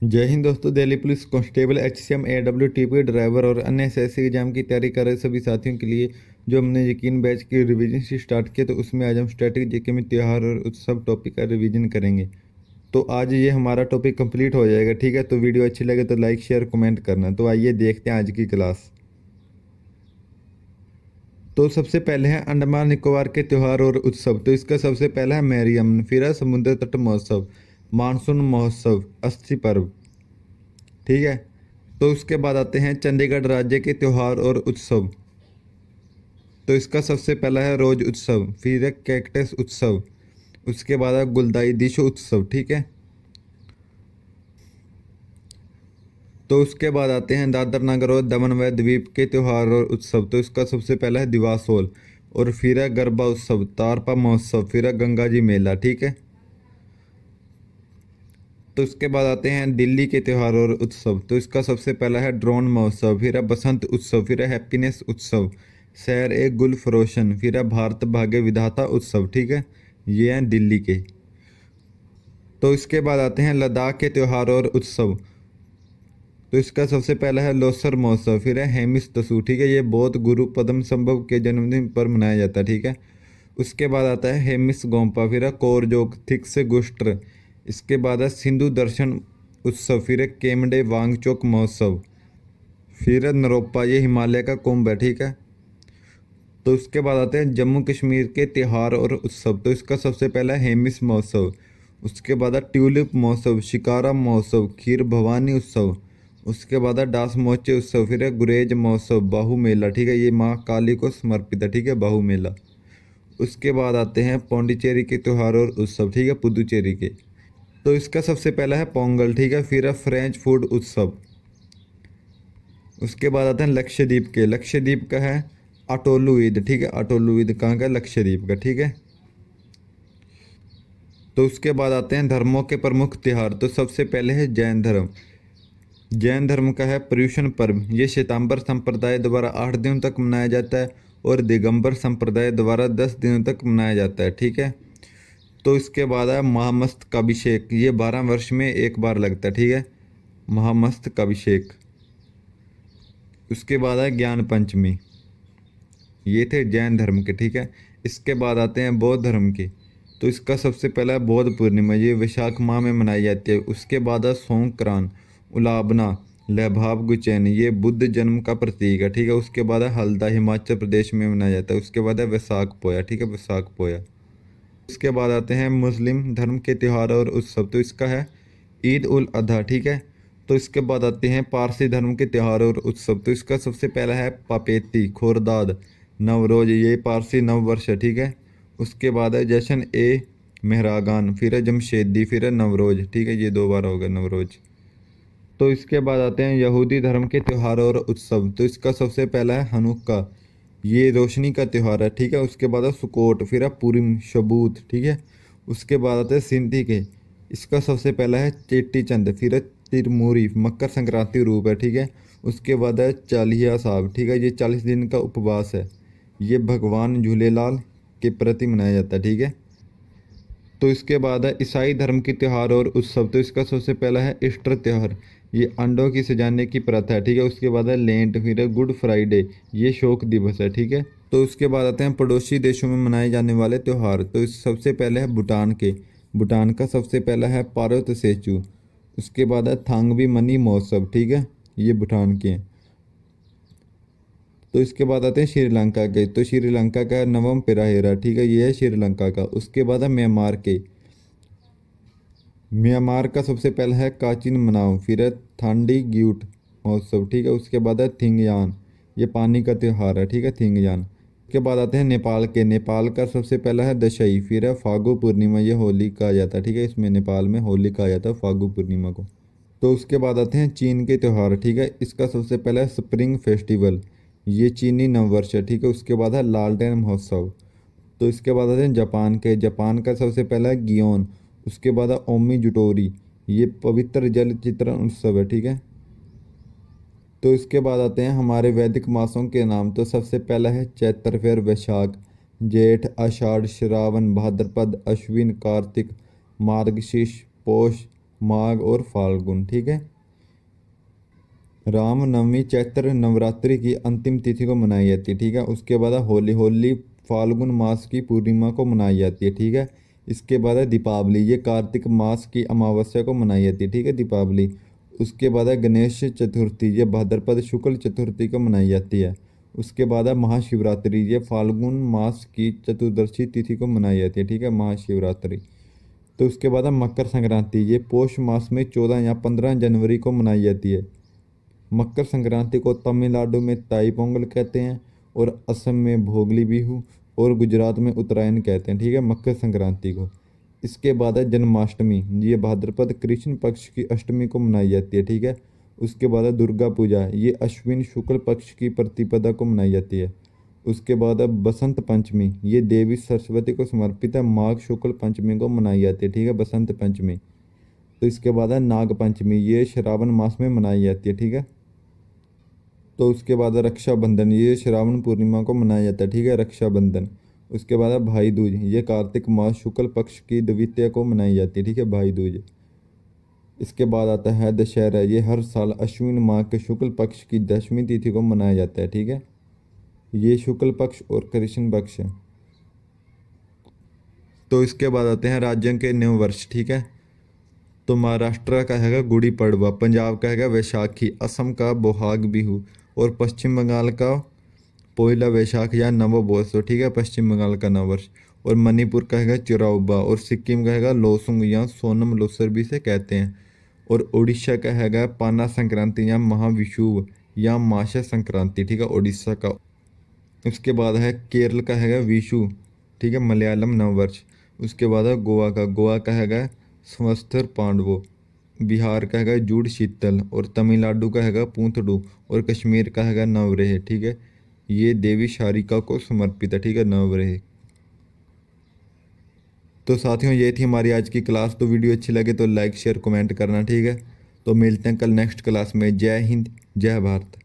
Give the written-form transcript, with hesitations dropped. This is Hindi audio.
जय हिंद दोस्तों। Delhi police constable HCM AWTP driver और अन्य एसएससी एग्जाम की तैयारी कर रहे सभी साथियों के लिए जो हमने यकीन बैच की रिवीजन से स्टार्ट किया, तो उसमें आज हम स्टैटिक जीके में त्योहार और उत्सव टॉपिक का रिवीजन करेंगे। तो आज ये हमारा टॉपिक कंप्लीट हो जाएगा। ठीक है, तो वीडियो अच्छी लगे तो लाइक शेयर कमेंट करना। तो आइए देखते हैं आज की क्लास। तो सबसे पहले है अंडमान निकोबार के त्योहार और उत्सव। तो इसका सबसे पहला है मैरियम, फिर है समुद्र तट महोत्सव, मानसून महोत्सव, अस्थि पर्व। ठीक है, तो उसके बाद आते हैं चंडीगढ़ राज्य के त्योहार और उत्सव। तो इसका सबसे पहला है रोज उत्सव, फिर है कैक्टस उत्सव, उसके बाद है गुलदाई दिशो उत्सव। ठीक है, तो उसके बाद आते हैं दादर नगर और दमन व द्वीप के त्योहार और उत्सव। तो इसका सबसे पहला है दिवासोल, और फिर है गरबा उत्सव, तारपा महोत्सव, फिर है गंगा जी मेला। ठीक है, तो उसके बाद आते हैं दिल्ली के त्योहार और उत्सव। तो इसका सबसे पहला है ड्रोन महोत्सव, फिर है बसंत उत्सव, फिर है हैप्पीनेस उत्सव, शहर ए गुल फरोशन, फिर है भारत भाग्य विधाता उत्सव। ठीक है, ये हैं दिल्ली के। तो इसके बाद आते हैं लद्दाख के त्योहार और उत्सव। तो इसका सबसे पहला है लोसर महोत्सव, फिर है हेमिस तसु। ठीक है, ये बौद्ध गुरु पद्म संभव के जन्मदिन पर मनाया जाता है। ठीक है, उसके बाद आता है हेमिस गोम्पा, फिर है कोरजोक थिक्स गुस्टर। इसके बाद है सिंधु दर्शन उत्सव, फिर है केमडे वांगचोक महोत्सव, फिर है नरोपा, ये हिमालय का कुंभ है। ठीक है, तो उसके बाद आते हैं जम्मू कश्मीर के त्योहार और उत्सव। तो इसका सबसे पहला है हेमिस महोत्सव, उसके बाद है ट्यूलिप महोत्सव, शिकारा महोत्सव, खीर भवानी उत्सव, उसके बाद है डास मोचे उत्सव, फिर है गुरेज महोत्सव, बाहू मेला। ठीक है, ये माँ काली को समर्पित है। ठीक है, बाहू मेला। उसके बाद आते हैं पौंडीचेरी के त्योहार और उत्सव। ठीक है, पुदुचेरी के। तो इसका सबसे पहला है पोंगल। ठीक है, फिर है फ्रेंच फूड उत्सव। उसके बाद आते हैं लक्षद्वीप के। लक्षद्वीप का है अटोलू ईद। ठीक है, अटोलू ईद कहाँ का? लक्षद्वीप का। ठीक है, तो उसके बाद आते हैं धर्मों के प्रमुख त्योहार। तो सबसे पहले है जैन धर्म। जैन धर्म का है पर्युषण पर्व, ये श्वेतांबर संप्रदाय द्वारा 8 दिनों तक मनाया जाता है और दिगंबर संप्रदाय द्वारा 10 दिनों तक मनाया जाता है। ठीक है, तो इसके बाद है महामस्तकाभिषेक, ये 12 वर्ष में एक बार लगता है। ठीक है, महामस्तकाभिषेक। उसके बाद है ज्ञान पंचमी। ये थे जैन धर्म के। ठीक है, इसके बाद आते हैं बौद्ध धर्म के। तो इसका सबसे पहला है बौद्ध पूर्णिमा, ये वैशाख माह में मनाई जाती है। उसके बाद है सोंकरान, उलाबना, लहभाब गुचैन, ये बुद्ध जन्म का प्रतीक है। ठीक है, उसके बाद है हल्दा, हिमाचल प्रदेश में मनाया जाता है। उसके बाद है वैसाख पोया। ठीक है, वैसाख पोया। इसके बाद आते हैं मुस्लिम धर्म के त्यौहार और उत्सव। तो इसका है ईद उल अधा। ठीक है, तो इसके बाद आते हैं पारसी धर्म के त्यौहार और उत्सव। तो इसका सबसे पहला है पापेती, खोरदाद, नवरोज, ये पारसी नव वर्ष है। ठीक है, उसके बाद है जश्न ए मेहरागान, फिर है जमशेदी, फिर है नवरोज। ठीक है, ये 2 बार हो गया नवरोज। तो इसके बाद आते हैं यहूदी धर्म के त्यौहार और उत्सव। तो इसका सबसे पहला है हनुक्का, ये रोशनी का त्यौहार है। ठीक है, उसके बाद है सुकोट, फिर है पुरिम शबूत। ठीक है, उसके बाद आते हैं सिंधी के। इसका सबसे पहला है चेटी चंद, फिर है तिरमूरी, मकर संक्रांति रूप है। ठीक है, उसके बाद है चालिया साहब। ठीक है, ये 40 दिन का उपवास है, ये भगवान झूलेलाल के प्रति मनाया जाता है। ठीक है, तो इसके बाद है ईसाई धर्म के त्यौहार और उत्सव। तो इसका सबसे पहला है ईस्टर त्यौहार, ये अंडों की सजाने की प्रथा है। ठीक है, उसके बाद है लेंट, फिर है गुड फ्राइडे, ये शोक दिवस है। ठीक है, तो उसके बाद आते हैं पड़ोसी देशों में मनाए जाने वाले त्यौहार। तो इस सबसे पहले है भूटान के। भूटान का सबसे पहला है पारो तसेचू, उसके बाद है थांगबी मनी महोत्सव। ठीक है, ये भूटान के हैं। तो इसके बाद आते हैं श्रीलंका के। तो श्रीलंका का है नवम पेराहेरा। ठीक है, ये है श्रीलंका का। उसके बाद है म्यांमार के। म्यांमार का सबसे पहला है काचिन मनाव, फिर है थांडी ग्यूट महोत्सव। ठीक है, उसके बाद है थिंगयान, ये पानी का त्यौहार है। ठीक है, थिंगयान। उसके बाद आते हैं नेपाल के। नेपाल का सबसे पहला है दशई, फिर है फागु पूर्णिमा, ये होली कहा जाता है। ठीक है, इसमें नेपाल में होली कहा जाता है फागु पूर्णिमा को। तो उसके बाद आते हैं चीन के त्यौहार। ठीक है, इसका सबसे पहला है स्प्रिंग फेस्टिवल, ये चीनी नववर्ष है। ठीक है, उसके बाद है लालटेन महोत्सव। तो इसके बाद आते हैं जापान के। जापान का सबसे पहला है गियोन, उसके बाद है ओमी जुटोरी, ये पवित्र जल चित्रण उत्सव है। ठीक है, तो इसके बाद आते हैं हमारे वैदिक मासों के नाम। तो सबसे पहला है चैत्र, फिर वैशाख, जेठ, आषाढ़, श्रावण, भाद्रपद, अश्विन, कार्तिक, मार्गशीर्ष, पौष, माघ और फाल्गुन। ठीक है। रामनवमी चैत्र नवरात्रि की अंतिम तिथि को मनाई जाती है। ठीक है। उसके बाद है होली। होली फाल्गुन मास की पूर्णिमा को मनाई जाती है। ठीक है। इसके बाद है दीपावली, ये कार्तिक मास की अमावस्या को मनाई जाती है। ठीक है, दीपावली। उसके बाद है गणेश चतुर्थी, ये भाद्रपद शुक्ल चतुर्थी को मनाई जाती है। उसके बाद है महाशिवरात्रि, ये फाल्गुन मास की चतुर्दशी तिथि को मनाई जाती है। ठीक है, महाशिवरात्रि। तो उसके बाद है मकर संक्रांति, ये पौष मास में 14 या 15 जनवरी को मनाई जाती है। मकर संक्रांति को तमिलनाडु में ताई पोंगल कहते हैं, और असम में भोगली बिहू, और गुजरात में उत्तरायण कहते हैं। ठीक है, मकर संक्रांति को। इसके बाद है जन्माष्टमी, ये भाद्रपद कृष्ण पक्ष की अष्टमी को मनाई जाती है। ठीक है। उसके बाद है दुर्गा पूजा, ये अश्विन शुक्ल पक्ष की प्रतिपदा को मनाई जाती है। उसके बाद है बसंत पंचमी, ये देवी सरस्वती को समर्पित है, माघ शुक्ल पंचमी को मनाई जाती है। ठीक है, बसंत पंचमी। तो इसके बाद है नाग पंचमी, ये श्रावण मास में मनाई जाती है। ठीक है। तो उसके बाद है रक्षाबंधन, ये श्रावण पूर्णिमा को मनाया जाता है। ठीक है, रक्षाबंधन। उसके बाद है भाई दूज, ये कार्तिक मास शुक्ल पक्ष की द्वितीया को मनाई जाती है। ठीक है, भाई दूज। इसके बाद आता है दशहरा, ये हर साल अश्विन माह के शुक्ल पक्ष की 10वीं तिथि को मनाया जाता है। ठीक है, ये शुक्ल पक्ष और कृष्ण पक्ष है। तो इसके बाद आते हैं राज्यों के नव वर्ष। ठीक है। तो महाराष्ट्र का हैगा गुड़ी पड़वा, पंजाब का हैगा वैशाखी, असम का बोहाग बिहू, और पश्चिम बंगाल का पोइला वैशाख या नवबर्ष। तो ठीक है, पश्चिम बंगाल का नववर्ष। और मणिपुर का हैगा चिराउबा, और सिक्किम का हैगा लोसुंग या सोनम लोसर भी से कहते हैं। और उड़ीसा का हैगा पाना संक्रांति या महाविषुव या माशा संक्रांति। ठीक है, उड़ीसा का। उसके बाद है केरल का हैगा विशु, ठीक है, मलयालम नववर्ष। उसके बाद है गोवा का हैगा संवत्सर पांडवो। बिहार का हैगा जूड़ शीतल, और तमिलनाडु का हैगा पूंथडू, और कश्मीर का हैगा नवरेह। ठीक है, ये देवी शारिका को समर्पित है। ठीक है, नवरेह। तो साथियों, ये थी हमारी आज की क्लास। तो वीडियो अच्छी लगे तो लाइक शेयर कमेंट करना। ठीक है, तो मिलते हैं कल नेक्स्ट क्लास में। जय हिंद, जय भारत।